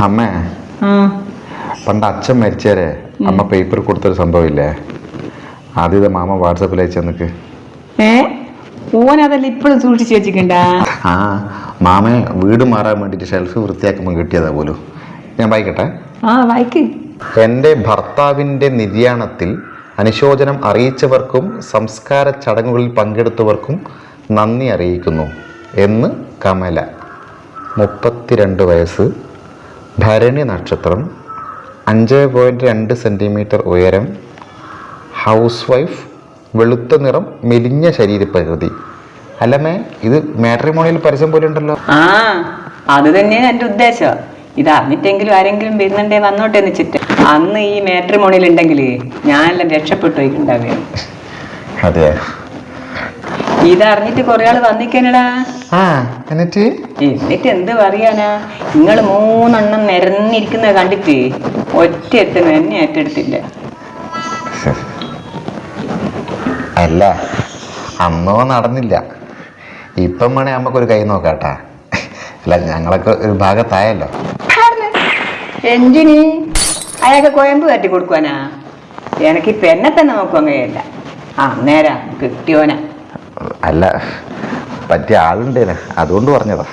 അമ്മ പണ്ട് അച്ഛൻ മരിച്ചേരെ അമ്മ പേപ്പർ കൊടുത്തൊരു സംഭവമില്ലേ ആദ്യത്തെ മാമ വാട്സാപ്പിൽ അയച്ചു തന്നിക്ക്. ഓനതെല്ലാം ഇപ്പോഴും സൂക്ഷിച്ചു വെച്ചിട്ടുണ്ടാ? ആ മാമ വീട് മാറാൻ വേണ്ടിയിട്ട് ഷെൽഫ് വൃത്തിയാക്കുമ്പോൾ കിട്ടിയതാ പോലും. ഞാൻ വായിക്കട്ടെ. വായിക്ക്. എൻ്റെ ഭർത്താവിൻ്റെ നിര്യാണത്തിൽ അനുശോചനം അറിയിച്ചവർക്കും സംസ്കാര ചടങ്ങുകളിൽ പങ്കെടുത്തവർക്കും നന്ദി അറിയിക്കുന്നു എന്ന് കമല, 32 വയസ്സ്, ഭരണി നക്ഷത്രം, 5.2 സെൻറ്റിമീറ്റർ ഉയരം, ഹൗസ് വൈഫ്, വെളുത്ത നിറം, മെലിഞ്ഞ ശരീരപ്രകൃതി. അല്ലമ്മേ, ഇത് മാട്രിമോണിയൽ പരസ്യം പോലെ ഉണ്ടല്ലോ. അത് തന്നെയാണ് എൻ്റെ ഉദ്ദേശം. ഇത് അറിഞ്ഞിട്ടെങ്കിലും ആരെങ്കിലും വരുന്നുണ്ടേ വന്നോട്ടെ എന്ന് വെച്ചിട്ട്. അന്ന് ഈ മാട്രിമോണിയൽ ഉണ്ടെങ്കിൽ ഞാനെല്ലാം രക്ഷപ്പെട്ടു പോയിട്ടുണ്ടാവുക. അതെ, ഇതറിഞ്ഞിട്ട് കുറെ ആള് വന്നിക്കാനടാ. എന്നിട്ട് എന്ത് പറയാനാ, നിങ്ങൾ 3 എണ്ണം നിരന്നിരിക്കുന്നത് കണ്ടിട്ട് ഒറ്റ എത്തുന്നു എന്നെ ഏറ്റെടുത്തില്ല. അല്ല, അന്നോ നടന്നില്ല. ഇപ്പം വേണേ നമുക്കൊരു കൈ നോക്കാട്ടാ. അല്ല, ഞങ്ങളൊക്കെ ഒരു ഭാഗത്തായല്ലോ. എന്തിന് അയാൾക്ക് കോയമ്പ് കറ്റി കൊടുക്കുവാനാ? എനിക്കിപ്പ എന്നെ തന്നെ നോക്കുവാൻ കഴിയല്ല. നേരാ കിട്ടിയോനാ. അല്ല, പറ്റിയ ആളുണ്ടേനെ, അതുകൊണ്ട് പറഞ്ഞതാ.